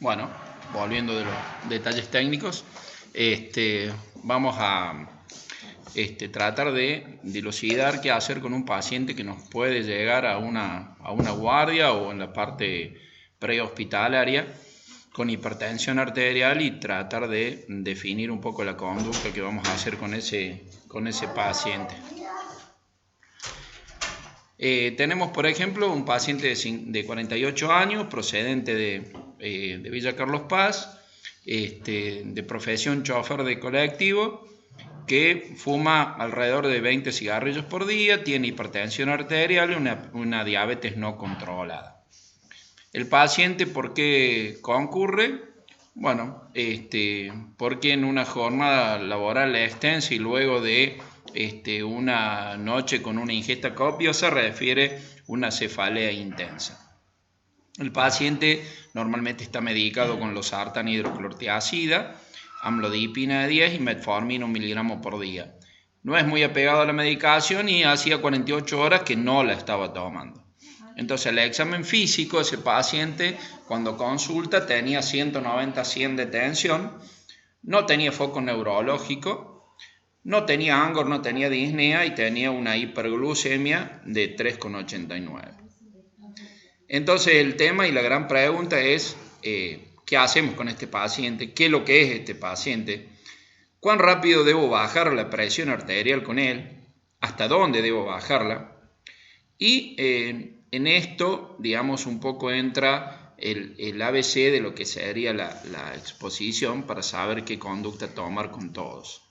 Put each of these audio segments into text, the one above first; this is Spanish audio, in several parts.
Bueno, volviendo de los detalles técnicos, vamos a tratar de dilucidar qué hacer con un paciente que nos puede llegar a una guardia o en la parte prehospitalaria con hipertensión arterial y tratar de definir un poco la conducta que vamos a hacer con ese paciente. Tenemos, por ejemplo, un paciente de 48 años, procedente de Villa Carlos Paz, de profesión chofer de colectivo, que fuma alrededor de 20 cigarrillos por día, tiene hipertensión arterial y una diabetes no controlada. El paciente, ¿por qué concurre? Bueno, porque en una jornada laboral extensa y luego de una noche con una ingesta copiosa refiere una cefalea intensa. El paciente normalmente está medicado con losartán hidroclorotiazida, amlodipina de 10 y metformina 1 miligramo por día. No es muy apegado a la medicación y hacía 48 horas que no la estaba tomando. Entonces, el examen físico, ese paciente, cuando consulta, tenía 190-100 de tensión, no tenía foco neurológico, no tenía angor, no tenía disnea y tenía una hiperglucemia de 3,89. Entonces, el tema y la gran pregunta es, ¿qué hacemos con este paciente? ¿Qué es lo que es este paciente? ¿Cuán rápido debo bajar la presión arterial con él? ¿Hasta dónde debo bajarla? Y en esto, digamos, un poco entra el ABC de lo que sería la exposición para saber qué conducta tomar con todos.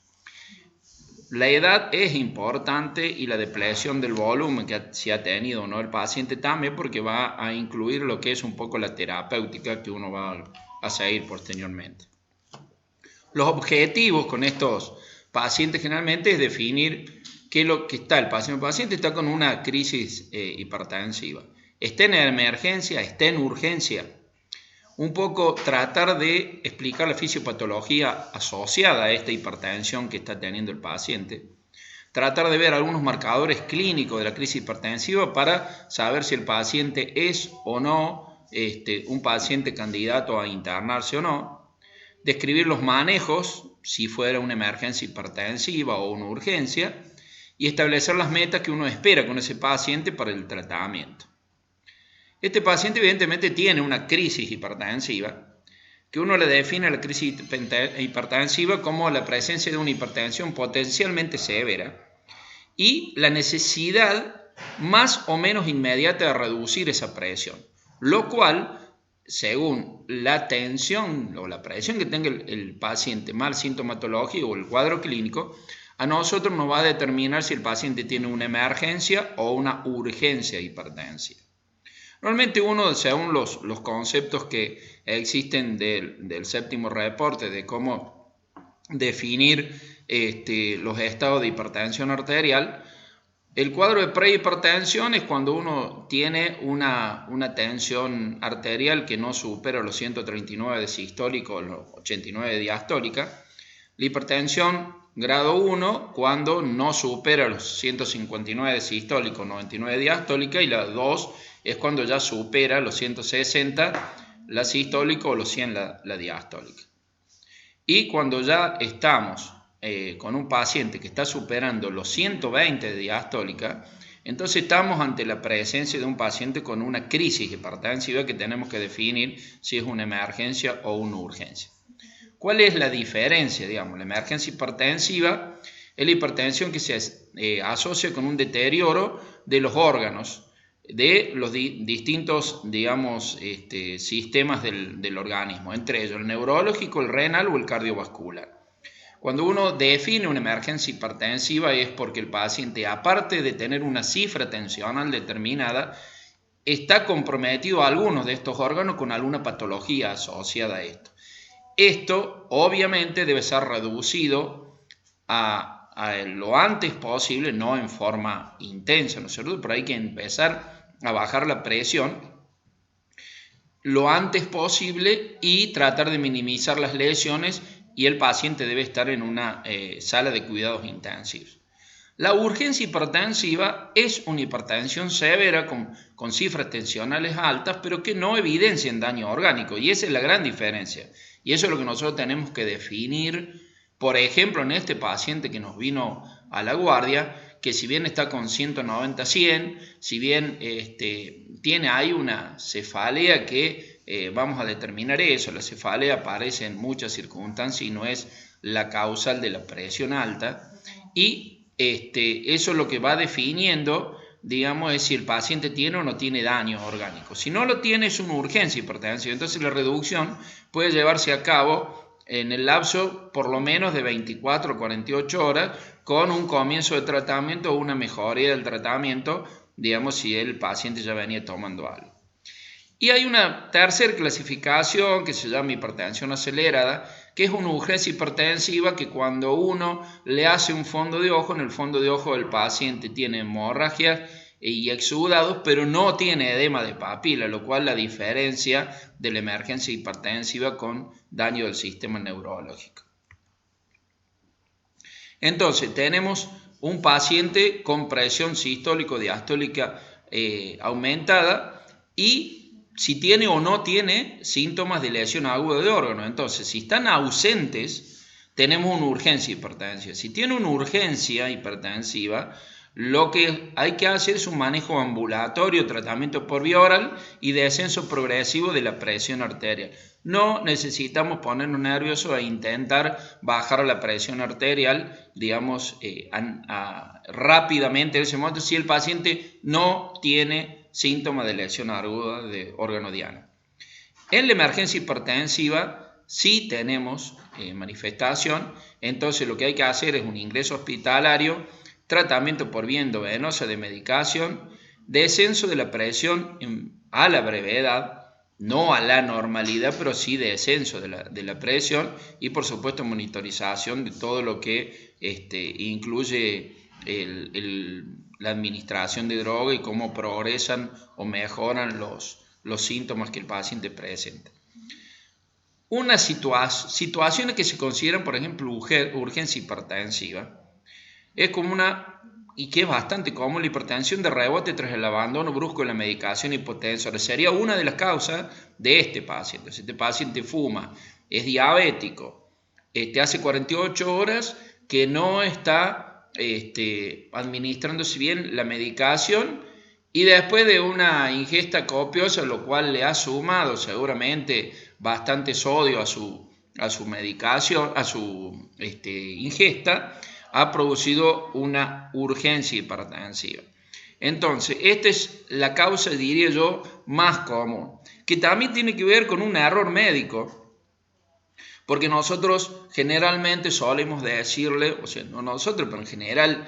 La edad es importante y la depresión del volumen que se ha tenido, ¿no?, el paciente también, porque va a incluir lo que es un poco la terapéutica que uno va a seguir posteriormente. Los objetivos con estos pacientes generalmente es definir qué es lo que está el paciente. El paciente está con una crisis hipertensiva. ¿Está en emergencia? ¿Está en urgencia? Un poco tratar de explicar la fisiopatología asociada a esta hipertensión que está teniendo el paciente. Tratar de ver algunos marcadores clínicos de la crisis hipertensiva para saber si el paciente es o no un paciente candidato a internarse o no. Describir los manejos, si fuera una emergencia hipertensiva o una urgencia, y establecer las metas que uno espera con ese paciente para el tratamiento. Este paciente evidentemente tiene una crisis hipertensiva, que uno le define la crisis hipertensiva como la presencia de una hipertensión potencialmente severa y la necesidad más o menos inmediata de reducir esa presión, lo cual, según la tensión o la presión que tenga el paciente, más sintomatología o el cuadro clínico, a nosotros nos va a determinar si el paciente tiene una emergencia o una urgencia hipertensiva. Normalmente uno, según los conceptos que existen del séptimo reporte de cómo definir los estados de hipertensión arterial, el cuadro de prehipertensión es cuando uno tiene una tensión arterial que no supera los 139 de sistólica o los 89 de diastólica. La hipertensión grado 1 cuando no supera los 159 de sistólica o 99 de diastólica, y la 2 es cuando ya supera los 160 la sistólica o los 100 la diastólica. Y cuando ya estamos con un paciente que está superando los 120 de diastólica, entonces estamos ante la presencia de un paciente con una crisis hipertensiva que tenemos que definir si es una emergencia o una urgencia. ¿Cuál es la diferencia? Digamos, la emergencia hipertensiva es la hipertensión que se asocia con un deterioro de los órganos, de los distintos, digamos, sistemas del organismo, entre ellos el neurológico, el renal o el cardiovascular. Cuando uno define una emergencia hipertensiva es porque el paciente, aparte de tener una cifra tensional determinada, está comprometido a algunos de estos órganos con alguna patología asociada a esto. Esto obviamente debe ser reducido a lo antes posible, no en forma intensa, ¿no es cierto? Pero hay que empezar a bajar la presión lo antes posible y tratar de minimizar las lesiones, y el paciente debe estar en una sala de cuidados intensivos. La urgencia hipertensiva es una hipertensión severa con cifras tensionales altas, pero que no evidencian daño orgánico, y esa es la gran diferencia. Y eso es lo que nosotros tenemos que definir, por ejemplo, en este paciente que nos vino a la guardia, que si bien está con 190-100, si bien tiene ahí una cefalea que vamos a determinar eso, la cefalea aparece en muchas circunstancias y no es la causal de la presión alta, y eso es lo que va definiendo, digamos, es si el paciente tiene o no tiene daño orgánico. Si no lo tiene, es una urgencia hipertensiva. Entonces la reducción puede llevarse a cabo en el lapso por lo menos de 24 o 48 horas con un comienzo de tratamiento o una mejoría del tratamiento, digamos, si el paciente ya venía tomando algo. Y hay una tercera clasificación que se llama hipertensión acelerada, que es una urgencia hipertensiva que cuando uno le hace un fondo de ojo, en el fondo de ojo del paciente tiene hemorragias y exudados, pero no tiene edema de papila, lo cual la diferencia de la emergencia hipertensiva con daño del sistema neurológico. Entonces, tenemos un paciente con presión sistólico-diastólica aumentada y si tiene o no tiene síntomas de lesión aguda de órgano. Entonces, si están ausentes, tenemos una urgencia hipertensiva. Si tiene una urgencia hipertensiva, lo que hay que hacer es un manejo ambulatorio, tratamiento por vía oral y descenso progresivo de la presión arterial. No necesitamos ponernos nerviosos e intentar bajar la presión arterial, digamos, rápidamente en ese momento si el paciente no tiene síntomas de lesión aguda de órgano diana. En la emergencia hipertensiva sí tenemos manifestación, entonces lo que hay que hacer es un ingreso hospitalario, tratamiento por vía endovenosa de medicación, descenso de la presión a la brevedad, no a la normalidad, pero sí descenso de la presión y por supuesto monitorización de todo lo que incluye la administración de droga y cómo progresan o mejoran los síntomas que el paciente presenta. Unas situaciones que se consideran, por ejemplo, urgencia hipertensiva, es como y que es bastante común, la hipertensión de rebote tras el abandono brusco de la medicación hipotensora. Sería una de las causas de este paciente. Si este paciente fuma, es diabético, hace 48 horas que no está administrándose bien la medicación y después de una ingesta copiosa, lo cual le ha sumado seguramente bastante sodio a su medicación, a su ingesta, ha producido una urgencia hipertensiva. Entonces, esta es la causa, diría yo, más común, que también tiene que ver con un error médico, porque nosotros generalmente solemos decirle, o sea, no nosotros, pero en general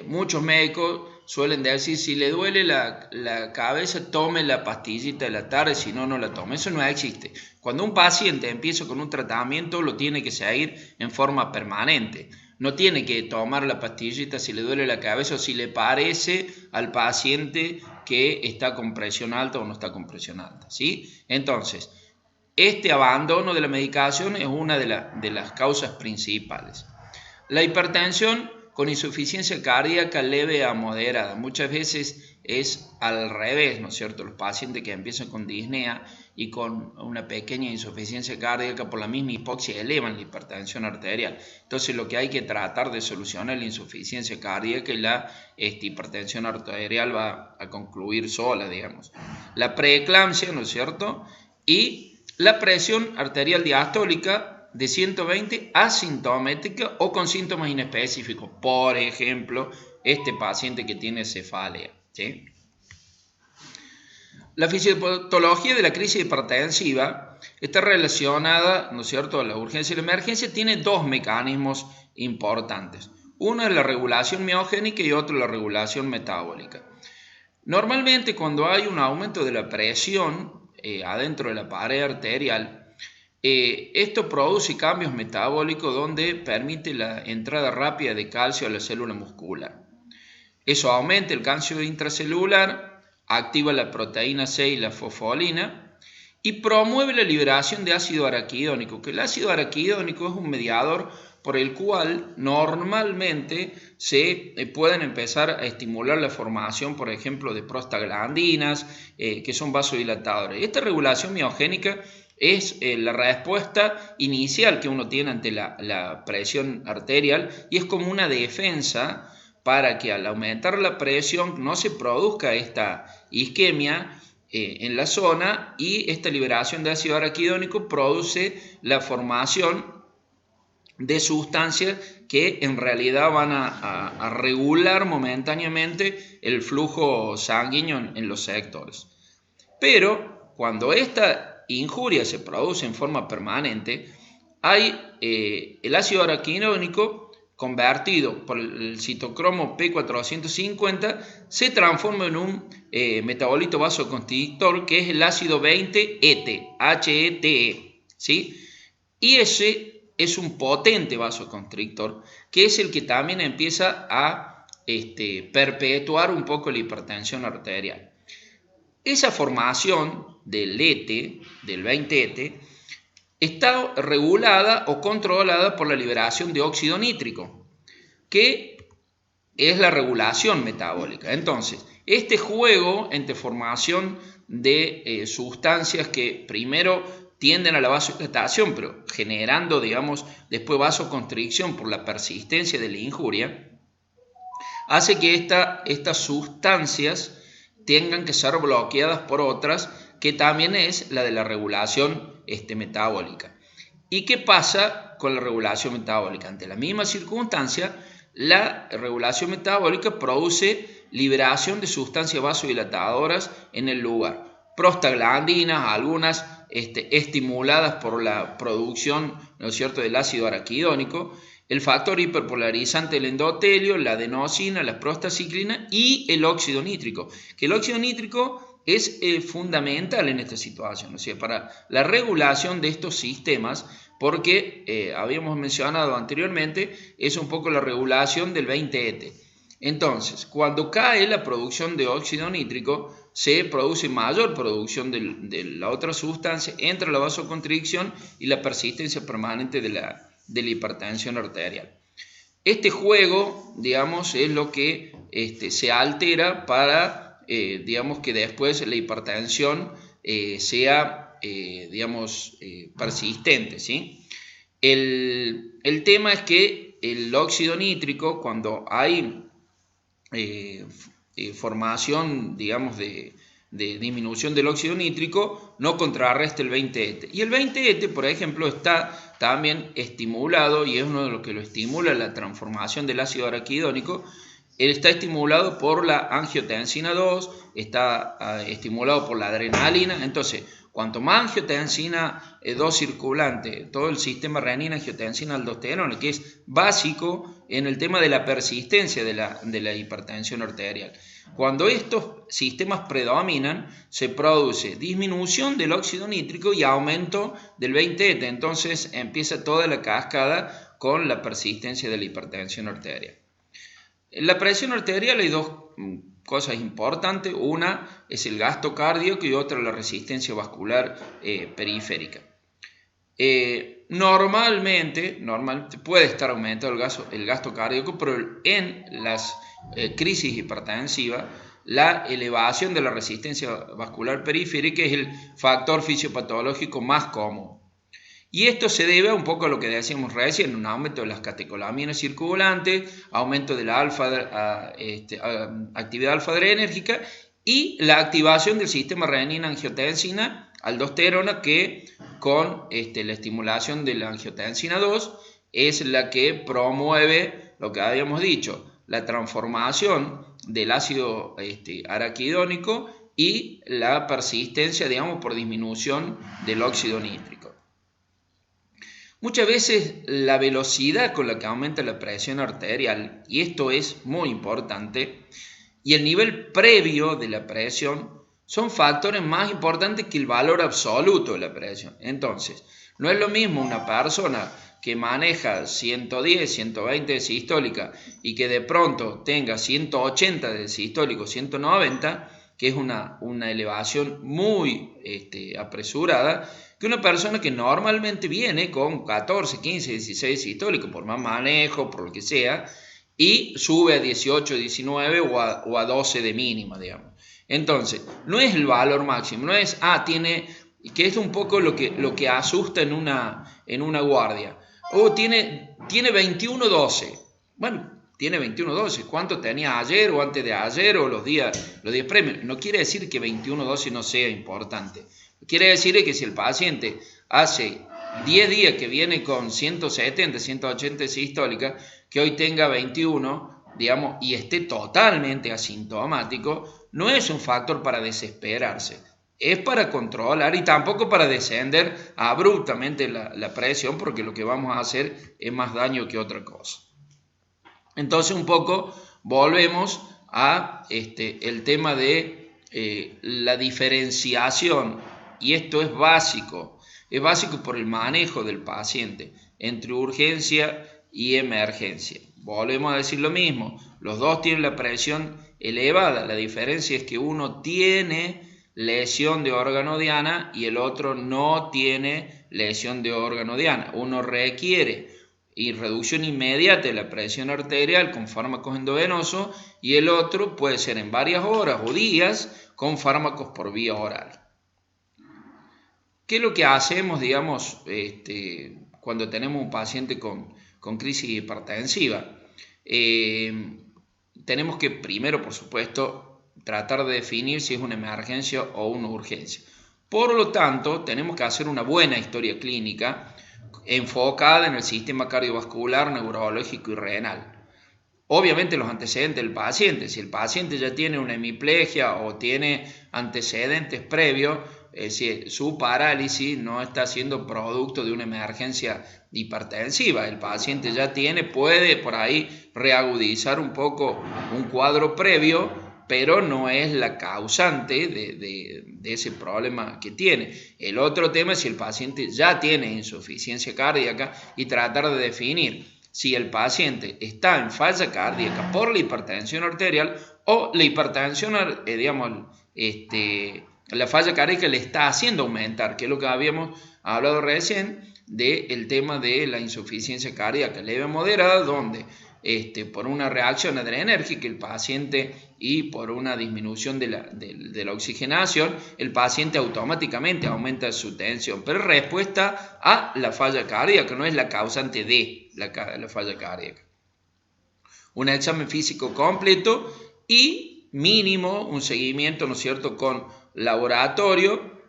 muchos médicos suelen decir, si le duele la cabeza, tome la pastillita de la tarde, si no, no la tome. Eso no existe. Cuando un paciente empieza con un tratamiento, lo tiene que seguir en forma permanente. No tiene que tomar la pastillita si le duele la cabeza o si le parece al paciente que está con presión alta o no está con presión alta, ¿sí? Entonces, este abandono de la medicación es una de las causas principales. La hipertensión con insuficiencia cardíaca leve a moderada, muchas veces es al revés, ¿no es cierto? Los pacientes que empiezan con disnea y con una pequeña insuficiencia cardíaca por la misma hipoxia elevan la hipertensión arterial. Entonces lo que hay que tratar de solucionar es la insuficiencia cardíaca y la hipertensión arterial va a concluir sola, digamos. La preeclampsia, ¿no es cierto? Y la presión arterial diastólica de 120 asintomática o con síntomas inespecíficos. Por ejemplo, este paciente que tiene cefalea, ¿sí? La fisiopatología de la crisis hipertensiva está relacionada, ¿no es cierto?, a la urgencia y la emergencia. Tiene dos mecanismos importantes. Uno es la regulación miogénica y otro la regulación metabólica. Normalmente cuando hay un aumento de la presión adentro de la pared arterial, esto produce cambios metabólicos donde permite la entrada rápida de calcio a la célula muscular. Eso aumenta el calcio intracelular, activa la proteína C y la fosfolina y promueve la liberación de ácido araquidónico, que el ácido araquidónico es un mediador por el cual normalmente se pueden empezar a estimular la formación, por ejemplo, de prostaglandinas, que son vasodilatadores. Esta regulación miogénica es la respuesta inicial que uno tiene ante la presión arterial y es como una defensa para que al aumentar la presión no se produzca esta isquemia en la zona, y esta liberación de ácido araquidónico produce la formación de sustancias que en realidad van a regular momentáneamente el flujo sanguíneo en los sectores. Pero cuando esta injuria se produce en forma permanente, hay el ácido araquidónico convertido por el citocromo P450 se transforma en un metabolito vasoconstrictor que es el ácido 20-ET, HETE, ¿sí? Y ese es un potente vasoconstrictor que es el que también empieza a perpetuar un poco la hipertensión arterial. Esa formación del ET, del 20-ET, está regulada o controlada por la liberación de óxido nítrico, que es la regulación metabólica. Entonces, este juego entre formación de sustancias que primero tienden a la vasodilatación, pero generando, digamos, después vasoconstricción por la persistencia de la injuria, hace que estas sustancias tengan que ser bloqueadas por otras, que también es la de la regulación metabólica. ¿Y qué pasa con la regulación metabólica? Ante la misma circunstancia, la regulación metabólica produce liberación de sustancias vasodilatadoras en el lugar. Prostaglandinas, algunas estimuladas por la producción, ¿no es cierto?, del ácido araquidónico, el factor hiperpolarizante del endotelio, la adenosina, la prostaciclina y el óxido nítrico. Que el óxido nítrico es fundamental en esta situación, o sea, para la regulación de estos sistemas, porque habíamos mencionado anteriormente, es un poco la regulación del 20-ET. Entonces, cuando cae la producción de óxido nítrico, se produce mayor producción de la otra sustancia, entra la vasoconstricción y la persistencia permanente de la hipertensión arterial. Este juego, digamos, es lo que se altera para, digamos, que después la hipertensión sea, digamos, persistente, ¿sí? El tema es que el óxido nítrico, cuando hay formación, digamos, de disminución del óxido nítrico, no contrarresta el 20-ET. Y el 20-ET, por ejemplo, está también estimulado, y es uno de los que lo estimula la transformación del ácido araquidónico. Él está estimulado por la angiotensina 2, está estimulado por la adrenalina. Entonces, cuanto más angiotensina 2 circulante, todo el sistema renina, angiotensina, aldosterona, que es básico en el tema de la persistencia de la hipertensión arterial. Cuando estos sistemas predominan, se produce disminución del óxido nítrico y aumento del 20-ET. Entonces empieza toda la cascada con la persistencia de la hipertensión arterial. En la presión arterial hay dos cosas importantes. Una es el gasto cardíaco y otra la resistencia vascular periférica. Normalmente puede estar aumentado el gasto cardíaco, pero en las crisis hipertensivas, la elevación de la resistencia vascular periférica es el factor fisiopatológico más común. Y esto se debe un poco a lo que decíamos recién, un aumento de las catecolaminas circulantes, aumento de la actividad alfa-adrenérgica y la activación del sistema renina-angiotensina, aldosterona, que con la estimulación de la angiotensina 2 es la que promueve lo que habíamos dicho, la transformación del ácido araquidónico y la persistencia, digamos, por disminución del óxido nítrico. Muchas veces la velocidad con la que aumenta la presión arterial, y esto es muy importante, y el nivel previo de la presión son factores más importantes que el valor absoluto de la presión. Entonces, no es lo mismo una persona que maneja 110, 120 de sistólica y que de pronto tenga 180 de sistólico, 190, que es una elevación muy apresurada, que una persona que normalmente viene con 14, 15, 16 sistólico, por más manejo, por lo que sea, y sube a 18, 19 o a 12 de mínima, digamos. Entonces, no es el valor máximo, no es, tiene, que es un poco lo que asusta en una guardia. Tiene 21-12. Bueno, tiene 21-12. ¿Cuánto tenía ayer o antes de ayer o los días previos? No quiere decir que 21-12 no sea importante. Quiere decir que si el paciente hace 10 días que viene con 170, 180 sistólica, que hoy tenga 21, digamos, y esté totalmente asintomático, no es un factor para desesperarse. Es para controlar y tampoco para descender abruptamente la presión, porque lo que vamos a hacer es más daño que otra cosa. Entonces un poco volvemos a el tema de la diferenciación, y esto es básico por el manejo del paciente entre urgencia y emergencia. Volvemos a decir lo mismo, los dos tienen la presión elevada, la diferencia es que uno tiene lesión de órgano diana y el otro no tiene lesión de órgano diana. Uno requiere reducción inmediata de la presión arterial con fármacos endovenosos y el otro puede ser en varias horas o días con fármacos por vía oral. ¿Qué es lo que hacemos, digamos, cuando tenemos un paciente con crisis hipertensiva? Tenemos que primero, por supuesto, tratar de definir si es una emergencia o una urgencia. Por lo tanto, tenemos que hacer una buena historia clínica enfocada en el sistema cardiovascular, neurológico y renal. Obviamente los antecedentes del paciente, si el paciente ya tiene una hemiplegia o tiene antecedentes previos, si su parálisis no está siendo producto de una emergencia hipertensiva, el paciente ya puede por ahí reagudizar un poco un cuadro previo, pero no es la causante de ese problema que tiene. El otro tema es si el paciente ya tiene insuficiencia cardíaca y tratar de definir si el paciente está en falla cardíaca por la hipertensión arterial o la hipertensión, la falla cardíaca le está haciendo aumentar, que es lo que habíamos hablado recién del tema de la insuficiencia cardíaca leve o moderada, donde por una reacción adrenérgica el paciente y por una disminución de la oxigenación, el paciente automáticamente aumenta su tensión, pero es respuesta a la falla cardíaca, no es la causante de la falla cardíaca. Un examen físico completo y mínimo un seguimiento, ¿no es cierto?, con laboratorio,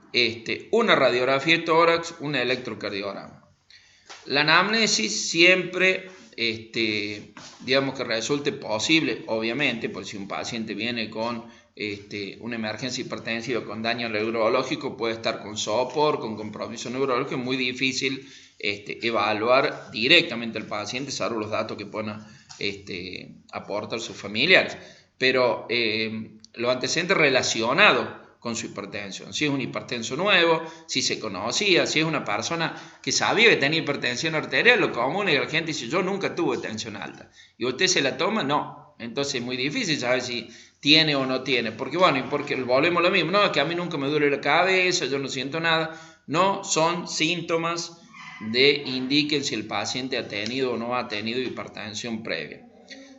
una radiografía de tórax, un electrocardiograma. La anamnesis siempre, digamos que resulte posible, obviamente, porque si un paciente viene con una emergencia hipertensiva con daño neurológico, puede estar con sopor, con compromiso neurológico, es muy difícil evaluar directamente al paciente, salvo los datos que puedan aportar sus familiares. Pero los antecedentes relacionados con su hipertensión, si es un hipertenso nuevo, si se conocía, si es una persona que sabía que tenía hipertensión arterial, lo común es que la gente dice, yo nunca tuve tensión alta, y usted se la toma, no, entonces es muy difícil saber si tiene o no tiene, porque volvemos a lo mismo, no, es que a mí nunca me duele la cabeza, yo no siento nada, no son síntomas de indiquen si el paciente ha tenido o no ha tenido hipertensión previa.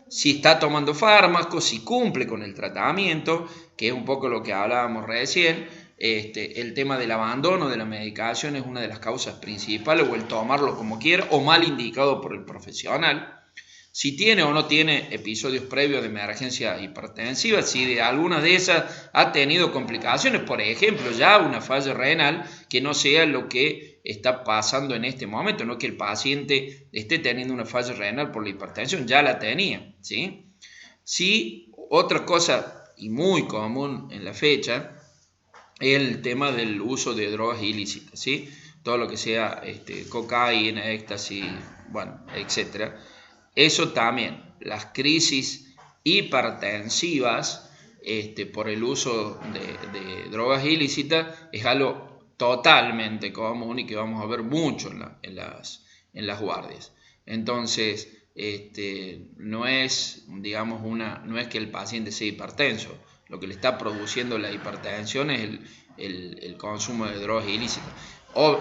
Si está tomando fármacos, si cumple con el tratamiento, que es un poco lo que hablábamos recién, el tema del abandono de la medicación es una de las causas principales, o el tomarlo como quiera, o mal indicado por el profesional. Si tiene o no tiene episodios previos de emergencia hipertensiva, si de alguna de esas ha tenido complicaciones, por ejemplo, ya una falla renal, que no sea lo que está pasando en este momento, no que el paciente esté teniendo una falla renal por la hipertensión, ya la tenía, ¿sí? Sí, otra cosa y muy común en la fecha es el tema del uso de drogas ilícitas, ¿sí? Todo lo que sea cocaína, éxtasis, bueno, etcétera. Eso también, las crisis hipertensivas por el uso de drogas ilícitas es algo totalmente común y que vamos a ver mucho en las guardias. Entonces, no es, digamos, no es que el paciente sea hipertenso, lo que le está produciendo la hipertensión es el consumo de drogas ilícitas. O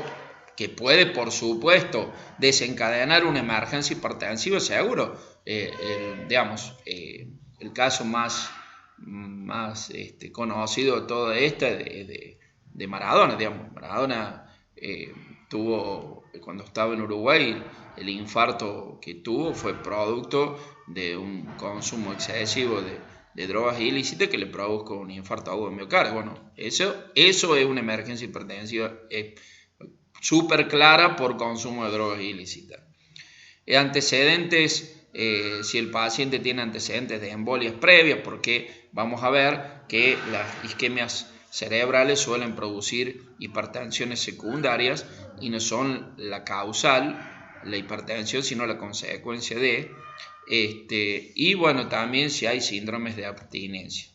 que puede, por supuesto, desencadenar una emergencia hipertensiva, seguro. El caso más conocido de todo esto de Maradona. Maradona tuvo, cuando estaba en Uruguay, el infarto que tuvo fue producto de un consumo excesivo de drogas ilícitas que le produjo un infarto agudo de miocardio. Bueno, eso es una emergencia hipertensiva súper clara por consumo de drogas ilícitas. Antecedentes, si el paciente tiene antecedentes de embolias previas, porque vamos a ver que las isquemias cerebrales suelen producir hipertensiones secundarias y no son la causal, la hipertensión, sino la consecuencia de, y bueno, también si hay síndromes de abstinencia.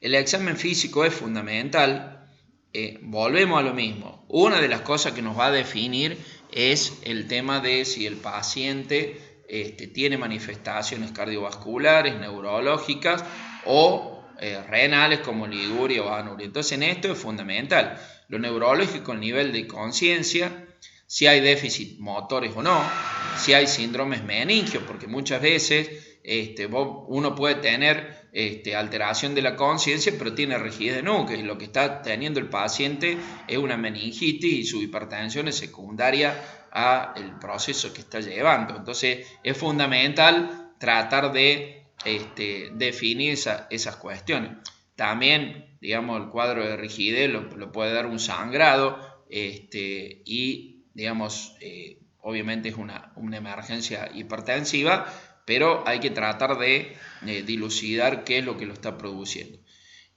El examen físico es fundamental. Volvemos a lo mismo. Una de las cosas que nos va a definir es el tema de si el paciente tiene manifestaciones cardiovasculares, neurológicas o renales como liguria o anuria. Entonces en esto es fundamental. Lo neurológico, el nivel de conciencia, si hay déficit motores o no, si hay síndromes meningios, porque muchas veces uno puede tener alteración de la conciencia, pero tiene rigidez de núcleo, y lo que está teniendo el paciente es una meningitis y su hipertensión es secundaria al proceso que está llevando. Entonces es fundamental tratar de definir esas cuestiones. También, digamos, el cuadro de rigidez lo puede dar un sangrado y, digamos, obviamente es una emergencia hipertensiva, pero hay que tratar de dilucidar qué es lo que lo está produciendo.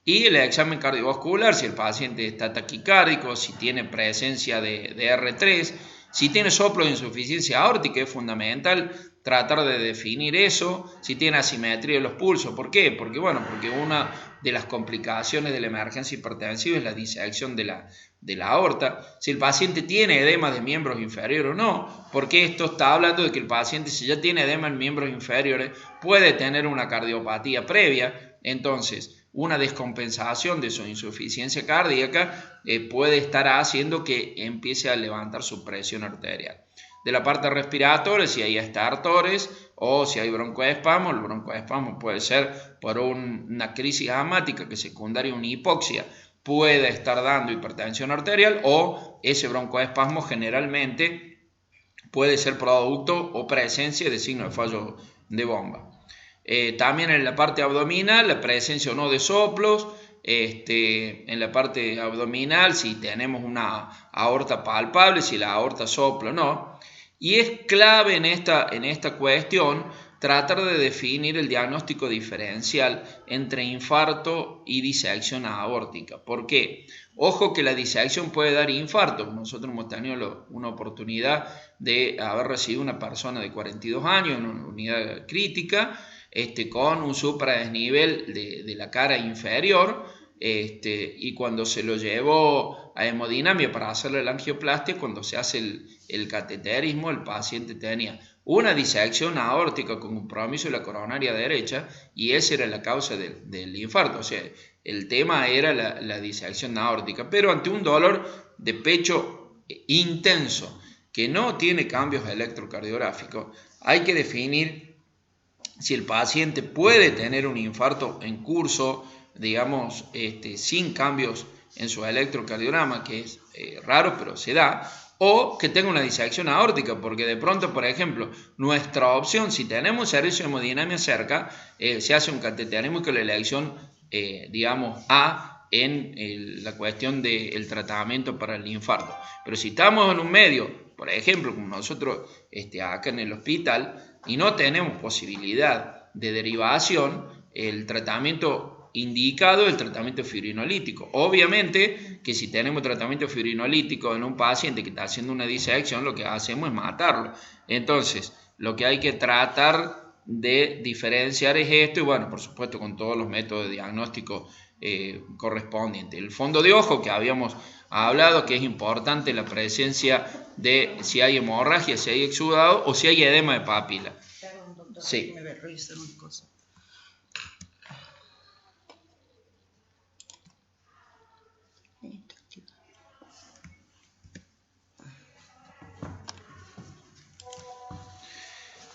Y el examen cardiovascular, si el paciente está taquicárdico, si tiene presencia de R3, si tiene soplo de insuficiencia aórtica, es fundamental tratar de definir eso, si tiene asimetría de los pulsos. ¿Por qué? Porque una de las complicaciones de la emergencia hipertensiva es la disección de la aorta. Si el paciente tiene edema de miembros inferiores o no, porque esto está hablando de que el paciente, si ya tiene edema en miembros inferiores, puede tener una cardiopatía previa. Entonces, una descompensación de su insuficiencia cardíaca puede estar haciendo que empiece a levantar su presión arterial. De la parte respiratoria, si hay estertores o si hay broncoespasmo, el broncoespasmo puede ser por una crisis asmática que secundaria a una hipoxia puede estar dando hipertensión arterial, o ese broncoespasmo generalmente puede ser producto o presencia de signos de fallo de bomba. También en la parte abdominal, la presencia o no de soplos. En la parte abdominal, si tenemos una aorta palpable, si la aorta sopla o no. Y es clave en esta cuestión tratar de definir el diagnóstico diferencial entre infarto y disección aórtica. ¿Por qué? Ojo que la disección puede dar infarto. Nosotros hemos tenido una oportunidad de haber recibido una persona de 42 años en una unidad crítica, con un supradesnivel de la cara inferior, y cuando se lo llevó a hemodinamia para hacerle la angioplastia, cuando se hace el cateterismo, el paciente tenía una disección aórtica con compromiso de la coronaria derecha, y esa era la causa del infarto. O sea, el tema era la disección aórtica, pero ante un dolor de pecho intenso que no tiene cambios electrocardiográficos, hay que definir si el paciente puede tener un infarto en curso, digamos, sin cambios en su electrocardiograma, que es raro, pero se da, o que tenga una disección aórtica, porque de pronto, por ejemplo, nuestra opción, si tenemos servicio de hemodinamia cerca, se hace un cateterismo con la elección, digamos, A en la cuestión del tratamiento para el infarto. Pero si estamos en un medio, por ejemplo, como nosotros acá en el hospital, y no tenemos posibilidad de derivación, el tratamiento indicado es el tratamiento fibrinolítico. Obviamente que si tenemos tratamiento fibrinolítico en un paciente que está haciendo una disección, lo que hacemos es matarlo. Entonces, lo que hay que tratar de diferenciar es esto, y bueno, por supuesto con todos los métodos de diagnóstico correspondientes. El fondo de ojo que habíamos hablado, que es importante la presencia de si hay hemorragia, si hay exudado o si hay edema de papila. Perdón, doctor, sí. me voy a revisar una cosa.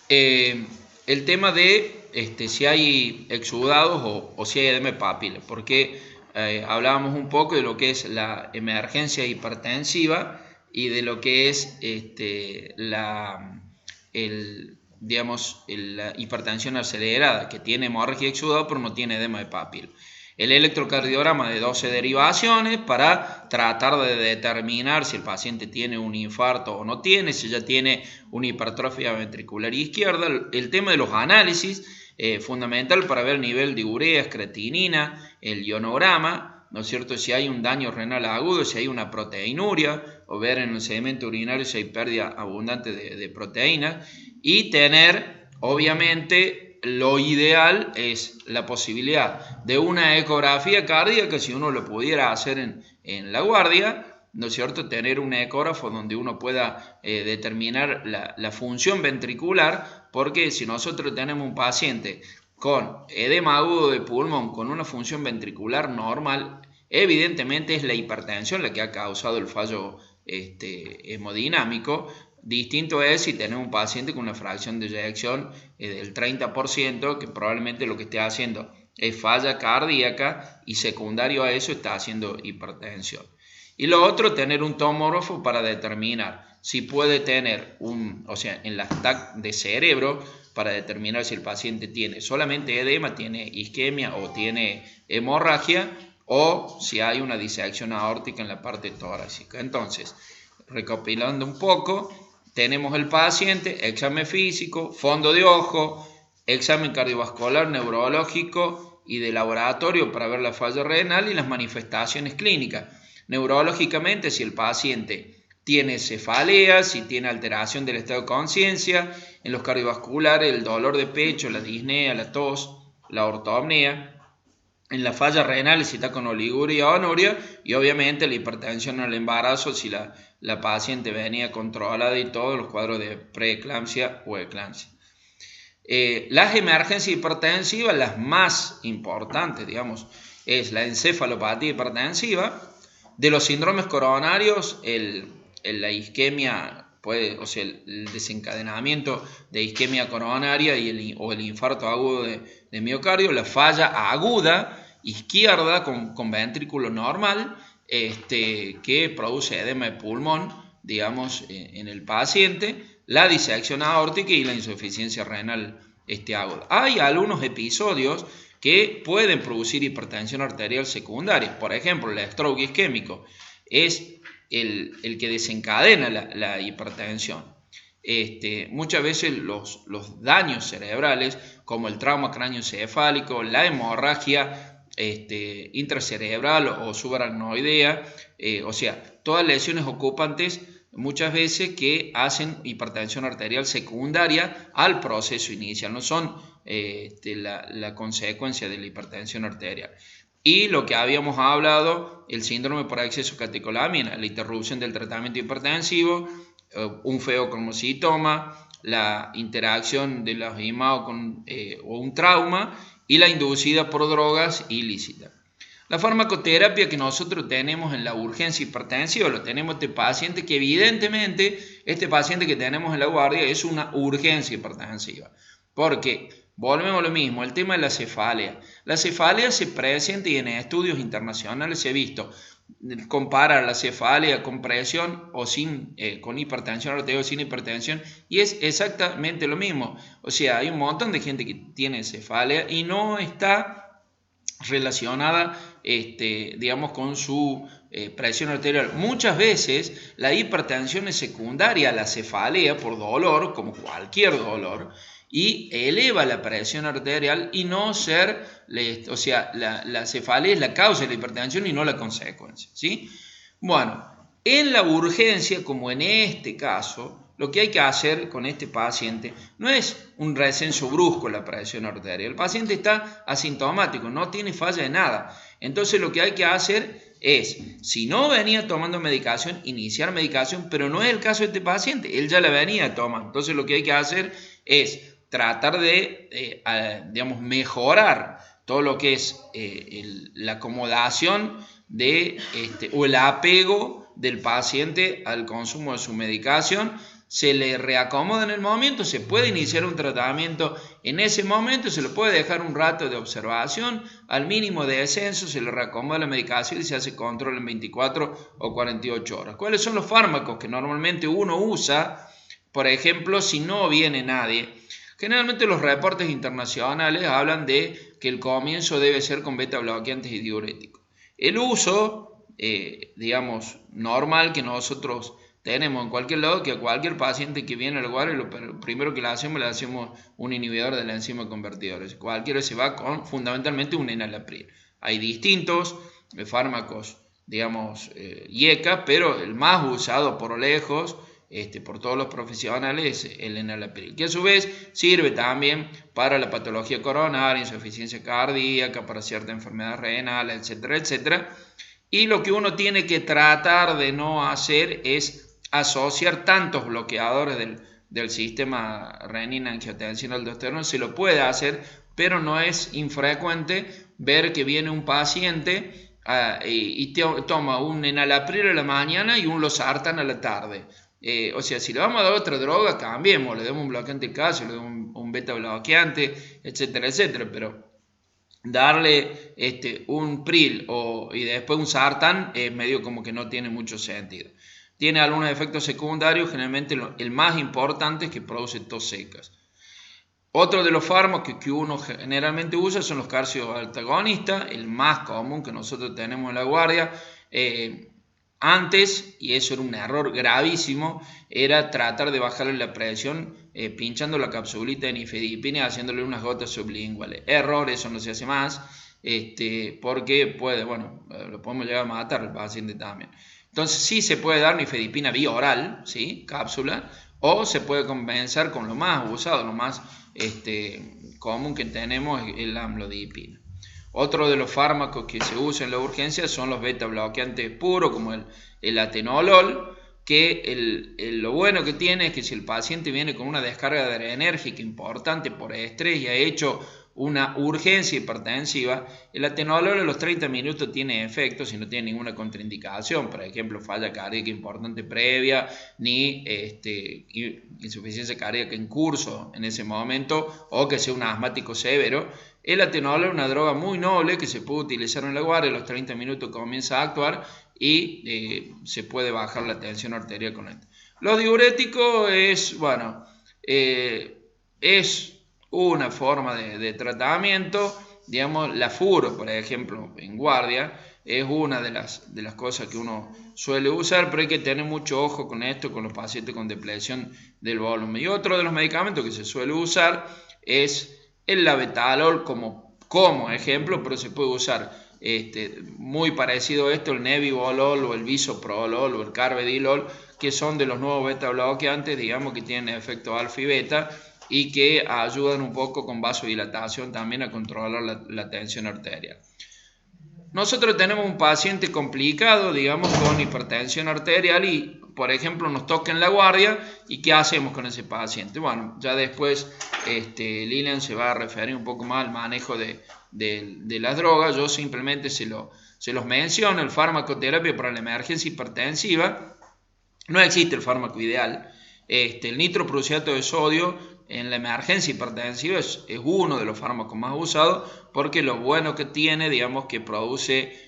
El tema de si hay exudados o si hay edema de papila, porque hablábamos un poco de lo que es la emergencia hipertensiva y de lo que es la hipertensión acelerada, que tiene hemorragia y exudado, pero no tiene edema de papila. El electrocardiograma de 12 derivaciones para tratar de determinar si el paciente tiene un infarto o no tiene, si ya tiene una hipertrofia ventricular izquierda. El tema de los análisis, fundamental para ver el nivel de ureas, creatinina, el ionograma, ¿no es cierto? Si hay un daño renal agudo, si hay una proteinuria, o ver en el sedimento urinario si hay pérdida abundante de proteínas, y tener, obviamente, lo ideal es la posibilidad de una ecografía cardíaca, si uno lo pudiera hacer en la guardia, ¿no es cierto? Tener un ecógrafo donde uno pueda determinar la función ventricular, porque si nosotros tenemos un paciente con edema agudo de pulmón, con una función ventricular normal, evidentemente es la hipertensión la que ha causado el fallo hemodinámico. Distinto es si tenemos un paciente con una fracción de eyección del 30%, que probablemente lo que esté haciendo es falla cardíaca y secundario a eso está haciendo hipertensión. Y lo otro, tener un tomógrafo para determinar si puede tener en la TAC de cerebro, para determinar si el paciente tiene solamente edema, tiene isquemia o tiene hemorragia, o si hay una disección aórtica en la parte torácica. Entonces, recopilando un poco, tenemos el paciente, examen físico, fondo de ojo, examen cardiovascular, neurológico y de laboratorio para ver la falla renal y las manifestaciones clínicas. Neurológicamente, si el paciente tiene cefalea, si tiene alteración del estado de conciencia, en los cardiovasculares el dolor de pecho, la disnea, la tos, la ortopnea. En la falla renal si está con oliguria o anuria, y obviamente la hipertensión en el embarazo si la paciente venía controlada y todos los cuadros de preeclampsia o eclampsia. Las emergencias hipertensivas, las más importantes, digamos, es la encefalopatía hipertensiva. De los síndromes coronarios, la isquemia el desencadenamiento de isquemia coronaria o el infarto agudo de miocardio, la falla aguda izquierda con ventrículo normal, que produce edema de pulmón, digamos, en el paciente, la disección aórtica y la insuficiencia renal aguda. Hay algunos episodios que pueden producir hipertensión arterial secundaria. Por ejemplo, el stroke isquémico es el que desencadena la hipertensión. Muchas veces los daños cerebrales, como el trauma craneoencefálico, la hemorragia intracerebral o subaracnoidea, todas lesiones ocupantes, muchas veces que hacen hipertensión arterial secundaria al proceso inicial, no son la consecuencia de la hipertensión arterial. Y lo que habíamos hablado, el síndrome por exceso de catecolamina, la interrupción del tratamiento hipertensivo, un feocromocitoma, la interacción de los IMAO o un trauma, y la inducida por drogas ilícitas. La farmacoterapia que nosotros tenemos en la urgencia hipertensiva, lo tenemos este paciente que evidentemente, este paciente que tenemos en la guardia es una urgencia hipertensiva. Porque, volvemos a lo mismo, el tema de la cefalea. La cefalea se presenta y en estudios internacionales se ha visto comparar la cefalea con presión o con hipertensión arterial o sin hipertensión, y es exactamente lo mismo. O sea, hay un montón de gente que tiene cefalea y no está relacionada, digamos, con su presión arterial. Muchas veces la hipertensión es secundaria a la cefalea por dolor, como cualquier dolor, y eleva la presión arterial y no la cefalea es la causa de la hipertensión y no la consecuencia, ¿sí? Bueno, en la urgencia, como en este caso, lo que hay que hacer con este paciente no es un descenso brusco de la presión arterial. El paciente está asintomático, no tiene falla de nada. Entonces lo que hay que hacer es, si no venía tomando medicación, iniciar medicación, pero no es el caso de este paciente, él ya la venía tomando. Entonces lo que hay que hacer es tratar de digamos, mejorar todo lo que es la acomodación o el apego del paciente al consumo de su medicación, se le reacomoda en el momento, se puede iniciar un tratamiento en ese momento, se le puede dejar un rato de observación, al mínimo de descenso se le reacomoda la medicación y se hace control en 24 o 48 horas. ¿Cuáles son los fármacos que normalmente uno usa, por ejemplo, si no viene nadie? Generalmente los reportes internacionales hablan de que el comienzo debe ser con beta bloqueantes y diuréticos. El uso, digamos, normal que nosotros tenemos en cualquier lado, que a cualquier paciente que viene al lugar, lo primero que le hacemos un inhibidor de la enzima convertidora. Cualquiera se va con fundamentalmente un enalapril. Hay distintos fármacos, digamos, IECA, pero el más usado por lejos, por todos los profesionales, es el enalapril, que a su vez sirve también para la patología coronaria, insuficiencia cardíaca, para cierta enfermedad renal, etcétera, etcétera. Y lo que uno tiene que tratar de no hacer es asociar tantos bloqueadores del sistema renina-angiotensina-aldosterona. Se lo puede hacer, pero no es infrecuente ver que viene un paciente y toma un enalapril a la mañana y un losartán a la tarde. O sea, si le vamos a dar otra droga, cambiemos, le damos un bloqueante calcio, le damos un beta bloqueante, etcétera, etcétera, pero darle un pril y después un sartán es medio como que no tiene mucho sentido. Tiene algunos efectos secundarios, generalmente el más importante es que produce tos secas. Otro de los fármacos que uno generalmente usa son los calcio-antagonistas, el más común que nosotros tenemos en la guardia. Antes, y eso era un error gravísimo, era tratar de bajarle la presión pinchando la capsulita de nifedipina y haciéndole unas gotas sublinguales. Error, eso no se hace más, porque lo podemos llegar a matar al paciente también. Entonces sí se puede dar nifedipina vía oral, ¿sí? Cápsula, o se puede compensar con lo más usado, lo más común que tenemos, el amlodipina. Otro de los fármacos que se usa en la urgencia son los beta bloqueantes puros, como el atenolol, que lo bueno que tiene es que si el paciente viene con una descarga adrenérgica importante por estrés y ha hecho una urgencia hipertensiva, el atenolol a los 30 minutos tiene efecto si no tiene ninguna contraindicación, por ejemplo, falla cardíaca importante previa, ni insuficiencia cardíaca en curso en ese momento, o que sea un asmático severo. El atenolol es una droga muy noble que se puede utilizar en la guardia, a los 30 minutos comienza a actuar y se puede bajar la tensión arterial con esto. Los diuréticos es una forma de tratamiento, digamos, la furo, por ejemplo, en guardia, es una de las cosas que uno suele usar, pero hay que tener mucho ojo con esto, con los pacientes con depresión del volumen. Y otro de los medicamentos que se suele usar es el labetalol como ejemplo, pero se puede usar muy parecido a esto, el nebivolol o el bisoprolol o el carvedilol, que son de los nuevos beta bloqueantes, digamos, que tienen efecto alfa y beta y que ayudan un poco con vasodilatación también a controlar la tensión arterial. Nosotros tenemos un paciente complicado, digamos, con hipertensión arterial y, por ejemplo, nos toca en la guardia y ¿qué hacemos con ese paciente? Bueno, ya después Lilian se va a referir un poco más al manejo de las drogas. Yo simplemente se los menciono. El farmacoterapia para la emergencia hipertensiva, no existe el fármaco ideal. El nitroprusiato de sodio en la emergencia hipertensiva es uno de los fármacos más usados porque lo bueno que tiene, digamos, que produce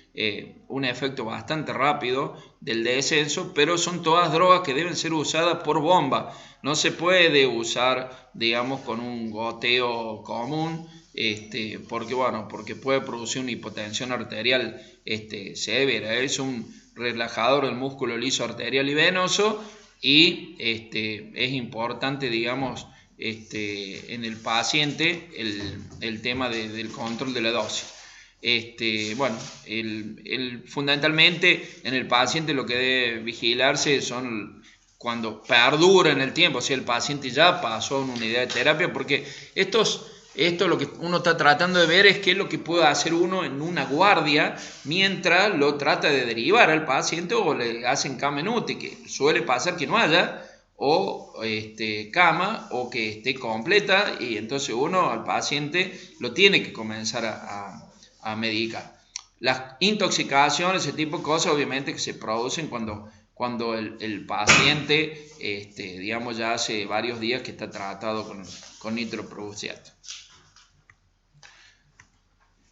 un efecto bastante rápido del descenso, pero son todas drogas que deben ser usadas por bomba. No se puede usar, digamos, con un goteo común, porque puede producir una hipotensión arterial severa. Es un relajador del músculo liso arterial y venoso y es importante, digamos, en el paciente el tema del control de la dosis. Fundamentalmente en el paciente lo que debe vigilarse son cuando perdura en el tiempo, si el paciente ya pasó a una unidad de terapia, porque esto lo que uno está tratando de ver es qué es lo que puede hacer uno en una guardia mientras lo trata de derivar al paciente o le hacen cama en UTI, que suele pasar que no haya o cama o que esté completa y entonces uno al paciente lo tiene que comenzar a medicar. Las intoxicaciones, ese tipo de cosas obviamente que se producen cuando cuando el paciente, digamos, ya hace varios días que está tratado con nitroprusiato.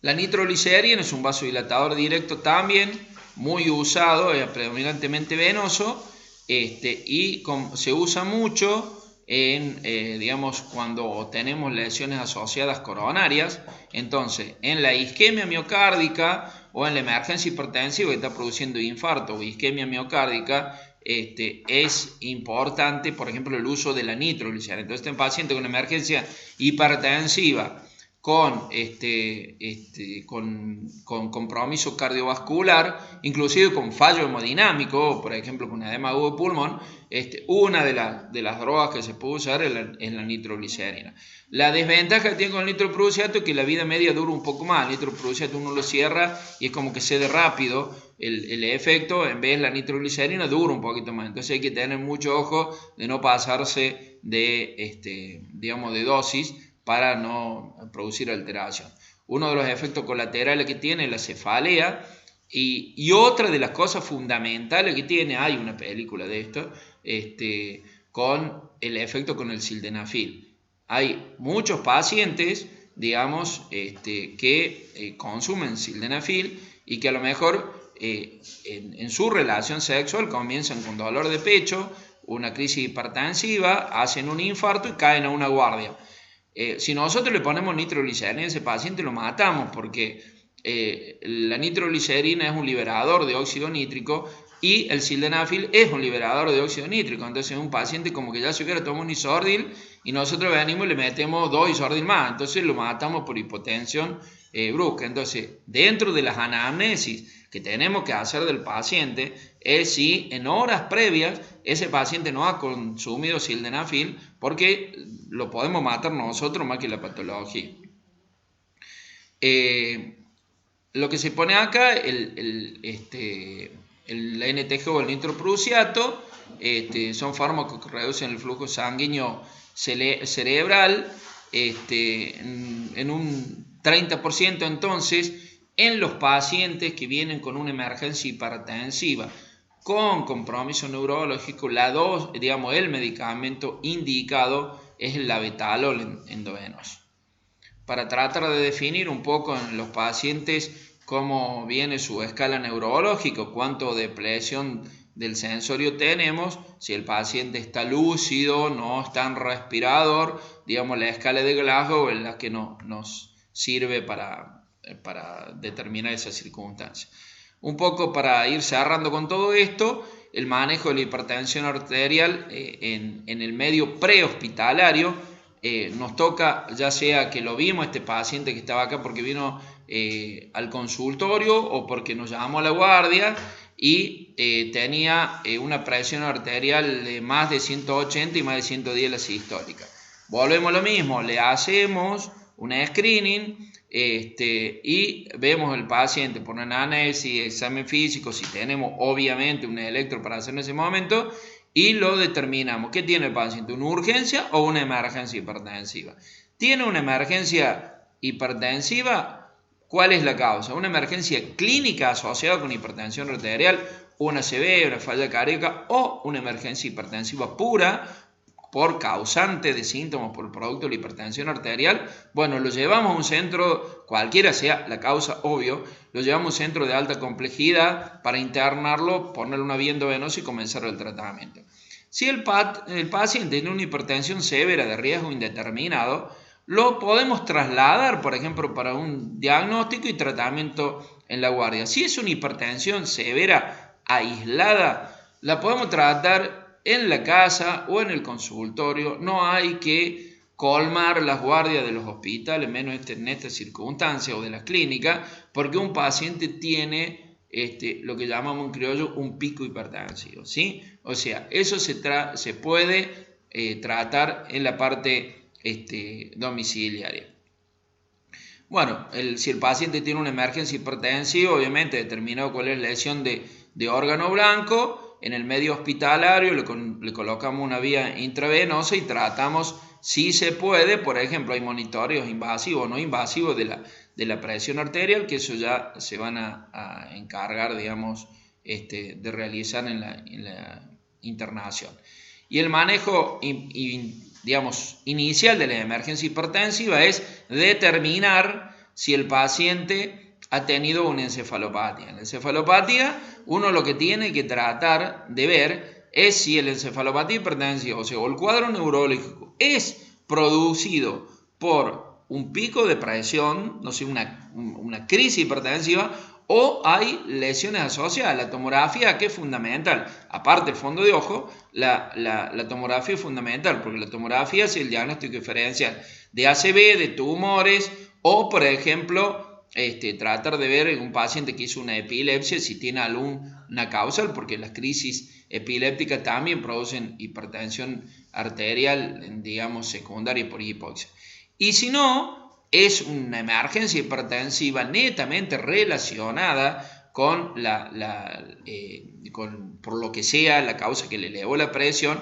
La nitroglicerina es un vasodilatador directo también, muy usado, predominantemente venoso, y se usa mucho digamos, cuando tenemos lesiones asociadas coronarias. Entonces, en la isquemia miocárdica o en la emergencia hipertensiva que está produciendo infarto o isquemia miocárdica, es importante, por ejemplo, el uso de la nitroglicerina. Entonces, en paciente con emergencia hipertensiva con compromiso cardiovascular, inclusive con fallo hemodinámico, por ejemplo con edema agudo de pulmón, una de las drogas que se puede usar es la nitroglicerina. La desventaja que tiene con el nitroprusiato es que la vida media dura un poco más. El nitroprusiato uno lo cierra y es como que cede rápido el efecto, en vez de la nitroglicerina dura un poquito más. Entonces hay que tener mucho ojo de no pasarse digamos, de dosis para no producir alteración. Uno de los efectos colaterales que tiene es la cefalea, y otra de las cosas fundamentales que tiene, hay una película de esto, con el efecto con el sildenafil. Hay muchos pacientes, digamos, que consumen sildenafil y que a lo mejor en su relación sexual comienzan con dolor de pecho, una crisis hipertensiva, hacen un infarto y caen a una guardia. Si nosotros le ponemos nitroglicerina a ese paciente, lo matamos, porque la nitroglicerina es un liberador de óxido nítrico y el sildenafil es un liberador de óxido nítrico. Entonces es un paciente como que ya se hubiera tomado un isordil y nosotros venimos y le metemos 2 isordil más. Entonces lo matamos por hipotensión brusca. Entonces, dentro de las anamnesis que tenemos que hacer del paciente es si en horas previas ese paciente no ha consumido sildenafil, porque lo podemos matar nosotros más que la patología. Lo que se pone acá, el NTG o el nitroprusiato, son fármacos que reducen el flujo sanguíneo cerebral en un 30%. Entonces, en los pacientes que vienen con una emergencia hipertensiva con compromiso neurológico, digamos, el medicamento indicado es el labetalol endovenoso. Para tratar de definir un poco en los pacientes cómo viene su escala neurológica, cuánto de presión del sensorio tenemos, si el paciente está lúcido, no está en respirador, digamos, la escala de Glasgow es la que nos sirve para determinar esas circunstancias. Un poco para ir cerrando con todo esto, el manejo de la hipertensión arterial en el medio prehospitalario, nos toca, ya sea que lo vimos este paciente que estaba acá porque vino al consultorio o porque nos llamó a la guardia y tenía una presión arterial de más de 180 y más de 110 la sistólica. Volvemos a lo mismo, le hacemos un screening y vemos el paciente por una análisis, examen físico, si tenemos obviamente un electro para hacer en ese momento, y lo determinamos. ¿Qué tiene el paciente? ¿Una urgencia o una emergencia hipertensiva? ¿Tiene una emergencia hipertensiva? ¿Cuál es la causa? ¿Una emergencia clínica asociada con hipertensión arterial, una ACV, una falla cardíaca, o una emergencia hipertensiva pura por causante de síntomas por el producto de la hipertensión arterial? Bueno, lo llevamos a un centro, cualquiera sea la causa, obvio, lo llevamos a un centro de alta complejidad para internarlo, ponerle una vía endovenosa y comenzar el tratamiento. Si el paciente tiene una hipertensión severa de riesgo indeterminado, lo podemos trasladar, por ejemplo, para un diagnóstico y tratamiento en la guardia. Si es una hipertensión severa aislada, la podemos tratar en la casa o en el consultorio. No hay que colmar las guardias de los hospitales, menos en estas circunstancias, o de las clínicas, porque un paciente tiene lo que llamamos en criollo un pico hipertensivo, ¿sí? O sea, eso se puede tratar en la parte domiciliaria. Bueno, si el paciente tiene una emergencia hipertensiva, obviamente determinado cuál es la lesión de órgano blanco, en el medio hospitalario le colocamos una vía intravenosa y tratamos, si se puede, por ejemplo, hay monitoreos invasivos o no invasivos de la presión arterial, que eso ya se van a encargar, digamos, de realizar en la internación. Y el manejo, digamos, inicial de la emergencia hipertensiva es determinar si el paciente ha tenido una encefalopatía. En la encefalopatía, uno lo que tiene que tratar de ver es si el encefalopatía hipertensiva, o el cuadro neurológico, es producido por un pico de presión, no sé, una crisis hipertensiva, o hay lesiones asociadas. La tomografía, que es fundamental, aparte del fondo de ojo, la tomografía es fundamental, porque la tomografía es el diagnóstico diferencial de ACV, de tumores, o por ejemplo, tratar de ver en un paciente que hizo una epilepsia si tiene alguna causal, porque las crisis epilépticas también producen hipertensión arterial, digamos, secundaria por hipoxia. Y si no, es una emergencia hipertensiva netamente relacionada con, por lo que sea la causa que le elevó la presión,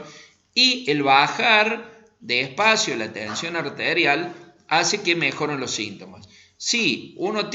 y el bajar despacio la tensión arterial hace que mejoren los síntomas. Si uno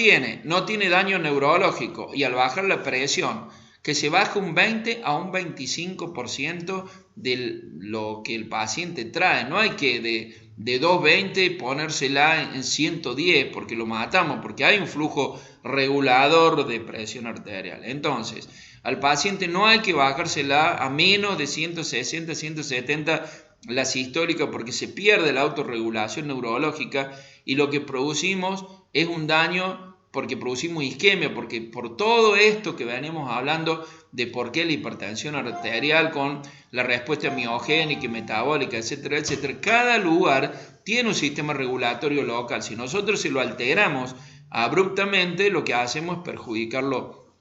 no tiene daño neurológico y al bajar la presión, que se baja un 20 a un 25% de lo que el paciente trae, no hay que de 220 ponérsela en 110 porque lo matamos, porque hay un flujo regulador de presión arterial. Entonces, al paciente no hay que bajársela a menos de 160, 170 la sistólica, porque se pierde la autorregulación neurológica y lo que producimos es un daño, porque producimos isquemia, porque por todo esto que venimos hablando de por qué la hipertensión arterial con la respuesta miogénica y metabólica, etcétera, etcétera, cada lugar tiene un sistema regulatorio local. Si nosotros se lo alteramos abruptamente, lo que hacemos es perjudicarlo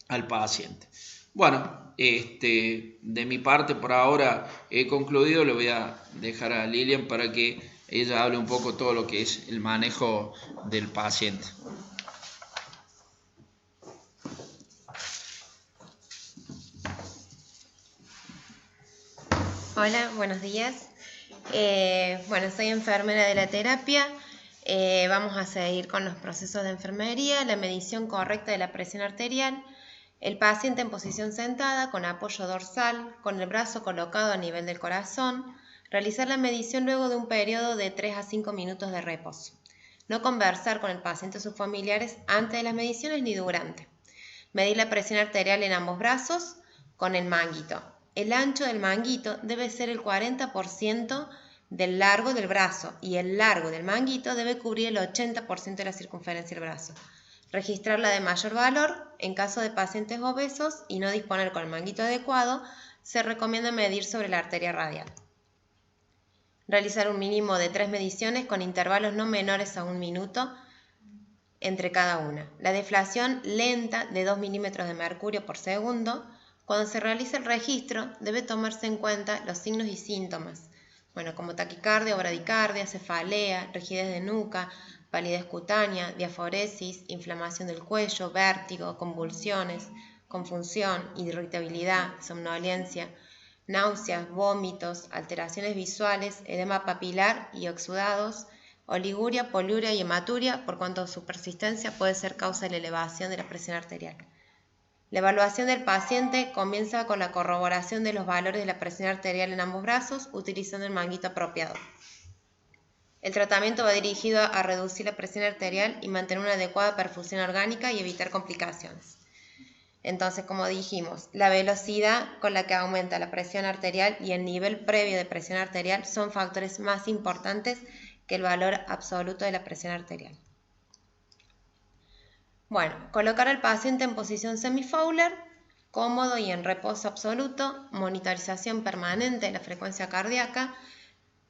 al paciente. Bueno, de mi parte por ahora he concluido. Le voy a dejar a Lilian para que ella hable un poco todo lo que es el manejo del paciente. Hola, buenos días. Bueno, soy enfermera de la terapia. Vamos a seguir con los procesos de enfermería, la medición correcta de la presión arterial, el paciente en posición sentada con apoyo dorsal, con el brazo colocado a nivel del corazón, realizar la medición luego de un periodo de 3 a 5 minutos de reposo. No conversar con el paciente o sus familiares antes de las mediciones ni durante. Medir la presión arterial en ambos brazos con el manguito. El ancho del manguito debe ser el 40% del largo del brazo y el largo del manguito debe cubrir el 80% de la circunferencia del brazo. Registrar la de mayor valor. En caso de pacientes obesos y no disponer con el manguito adecuado, se recomienda medir sobre la arteria radial. Realizar un mínimo de 3 mediciones con intervalos no menores a 1 minuto entre cada una. La deflación lenta de 2 milímetros de mercurio por segundo. Cuando se realiza el registro, debe tomarse en cuenta los signos y síntomas, como taquicardia o bradicardia, cefalea, rigidez de nuca, palidez cutánea, diaforesis, inflamación del cuello, vértigo, convulsiones, confusión, irritabilidad, somnolencia, náuseas, vómitos, alteraciones visuales, edema papilar y exudados, oliguria, poliuria y hematuria, por cuanto su persistencia puede ser causa de la elevación de la presión arterial. La evaluación del paciente comienza con la corroboración de los valores de la presión arterial en ambos brazos utilizando el manguito apropiado. El tratamiento va dirigido a reducir la presión arterial y mantener una adecuada perfusión orgánica y evitar complicaciones. Entonces, como dijimos, la velocidad con la que aumenta la presión arterial y el nivel previo de presión arterial son factores más importantes que el valor absoluto de la presión arterial. Bueno, colocar al paciente en posición semi-Fowler, cómodo y en reposo absoluto, monitorización permanente de la frecuencia cardíaca,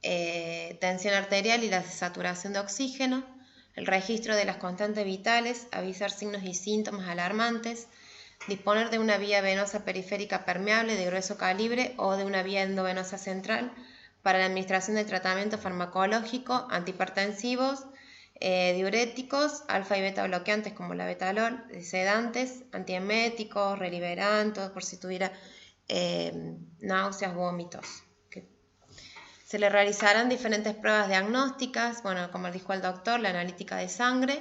tensión arterial y la saturación de oxígeno, el registro de las constantes vitales, avisar signos y síntomas alarmantes, disponer de una vía venosa periférica permeable de grueso calibre o de una vía endovenosa central para la administración de tratamiento farmacológico, antihipertensivos, diuréticos, alfa y beta bloqueantes como la betalol, sedantes, antieméticos, reliberantes, por si tuviera náuseas, vómitos. Se le realizarán diferentes pruebas diagnósticas, como dijo el doctor, la analítica de sangre,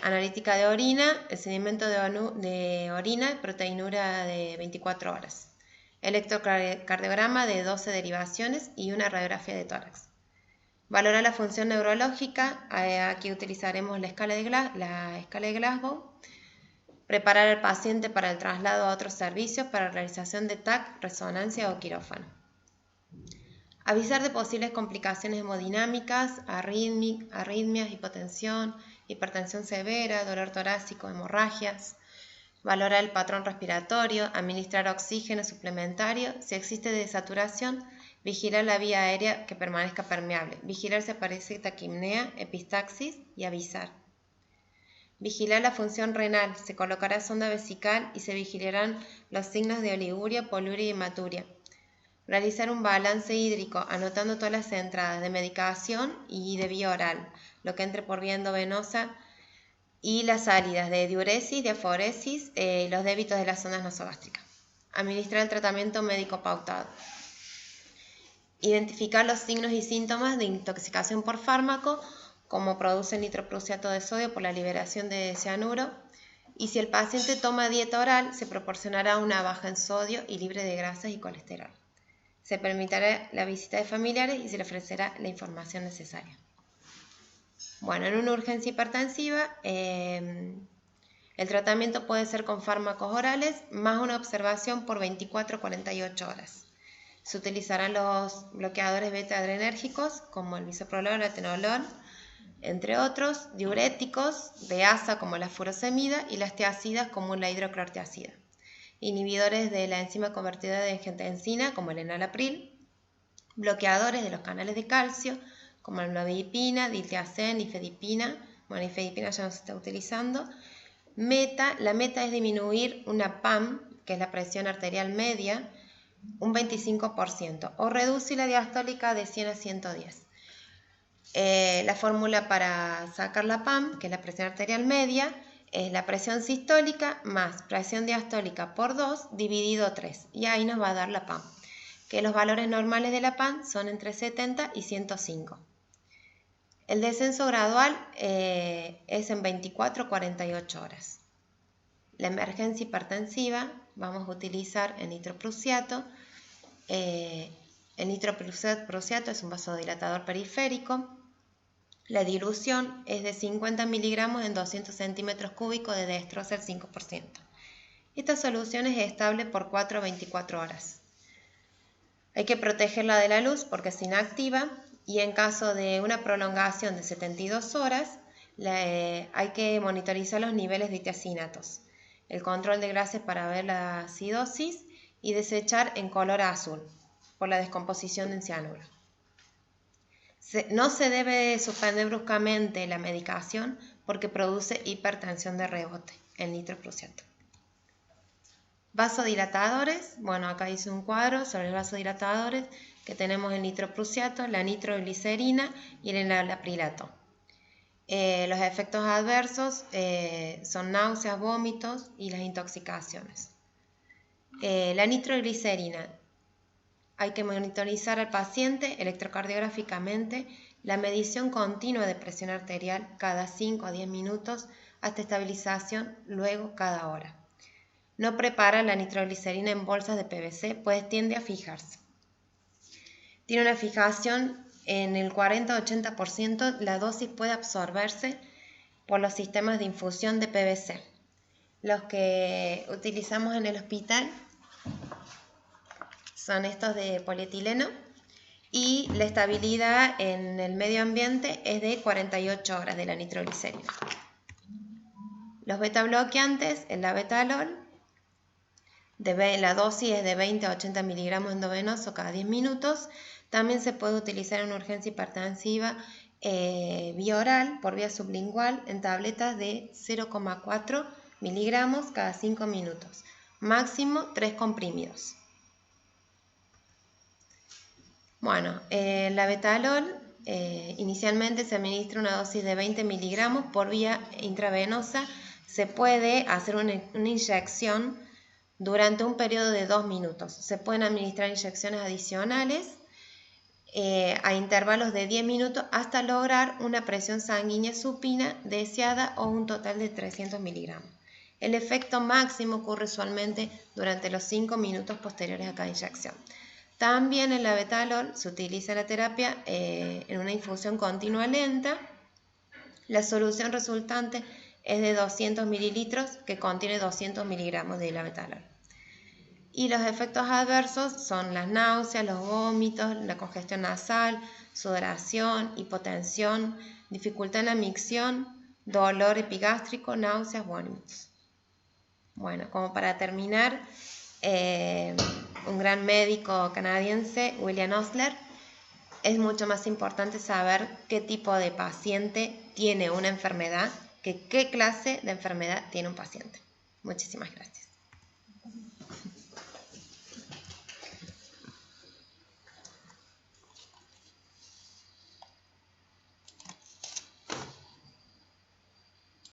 analítica de orina, el sedimento de orina, proteinura de 24 horas. Electrocardiograma de 12 derivaciones y una radiografía de tórax. Valorar la función neurológica, aquí utilizaremos la escala de Glasgow. Preparar al paciente para el traslado a otros servicios para realización de TAC, resonancia o quirófano. Avisar de posibles complicaciones hemodinámicas, arritmias, hipotensión, hipertensión severa, dolor torácico, hemorragias. Valorar el patrón respiratorio, administrar oxígeno suplementario. Si existe desaturación, vigilar la vía aérea que permanezca permeable. Vigilar si aparece taquipnea, epistaxis y avisar. Vigilar la función renal, se colocará sonda vesical y se vigilarán los signos de oliguria, poluria y hematuria. Realizar un balance hídrico, anotando todas las entradas de medicación y de vía oral, lo que entre por vía endovenosa y las salidas de diuresis, diaforesis y los débitos de las sondas nasogástricas. Administrar el tratamiento médico pautado. Identificar los signos y síntomas de intoxicación por fármaco, como produce nitroprusiato de sodio por la liberación de cianuro, y si el paciente toma dieta oral, se proporcionará una baja en sodio y libre de grasas y colesterol. Se permitirá la visita de familiares y se le ofrecerá la información necesaria. Bueno, en una urgencia hipertensiva, el tratamiento puede ser con fármacos orales más una observación por 24 a 48 horas. Se utilizarán los bloqueadores beta-adrenérgicos como el bisoprolol o atenolol, entre otros, diuréticos de asa como la furosemida y las tiazidas como la hidroclorotiazida. Inhibidores de la enzima convertidora de angiotensina como el enalapril, bloqueadores de los canales de calcio como la amlodipina, diltiazem, nifedipina. Bueno, nifedipina ya no se está utilizando. La meta es disminuir una PAM, que es la presión arterial media, un 25% o reducir la diastólica de 100 a 110. La fórmula para sacar la PAM, que es la presión arterial media, es la presión sistólica más presión diastólica por 2 dividido 3. Y ahí nos va a dar la PAM, que los valores normales de la PAM son entre 70 y 105. El descenso gradual es en 24 a 48 horas. La emergencia hipertensiva, vamos a utilizar el nitroprusiato. El nitroprusiato es un vasodilatador periférico. La dilución es de 50 miligramos en 200 centímetros cúbicos de dextrosa al 5%. Esta solución es estable por 4 a 24 horas. Hay que protegerla de la luz porque es inactiva y en caso de una prolongación de 72 horas hay que monitorizar los niveles de tiazinatos, el control de gases para ver la acidosis y desechar en color azul por la descomposición en cianuro. No se debe suspender bruscamente la medicación porque produce hipertensión de rebote, el nitroprusiato. Vasodilatadores, bueno, acá hice un cuadro sobre los vasodilatadores que tenemos el nitroprusiato, la nitroglicerina y el enalaprilato. Los efectos adversos son náuseas, vómitos y las intoxicaciones. La nitroglicerina. Hay que monitorizar al paciente electrocardiográficamente la medición continua de presión arterial cada 5 a 10 minutos hasta estabilización, luego cada hora. No prepara la nitroglicerina en bolsas de PVC, pues tiende a fijarse. Tiene una fijación en el 40-80%, la dosis puede absorberse por los sistemas de infusión de PVC. Los que utilizamos en el hospital son estos de polietileno y la estabilidad en el medio ambiente es de 48 horas de la nitroglicerina. Los beta bloqueantes, el labetalol, la dosis es de 20 a 80 miligramos endovenoso cada 10 minutos. También se puede utilizar en urgencia hipertensiva vía oral por vía sublingual en tabletas de 0,4 miligramos cada 5 minutos, máximo 3 comprimidos. Bueno, el labetalol inicialmente se administra una dosis de 20 miligramos por vía intravenosa. Se puede hacer una inyección durante un periodo de 2 minutos. Se pueden administrar inyecciones adicionales a intervalos de 10 minutos hasta lograr una presión sanguínea supina deseada o un total de 300 miligramos. El efecto máximo ocurre usualmente durante los 5 minutos posteriores a cada inyección. También el labetalol se utiliza en la terapia en una infusión continua lenta. La solución resultante es de 200 mililitros que contiene 200 miligramos de labetalol. Y los efectos adversos son las náuseas, los vómitos, la congestión nasal, sudoración, hipotensión, dificultad en la micción, dolor epigástrico, náuseas, vómitos. Bueno, como para terminar, un gran médico canadiense, William Osler, es mucho más importante saber qué tipo de paciente tiene una enfermedad que qué clase de enfermedad tiene un paciente. Muchísimas gracias.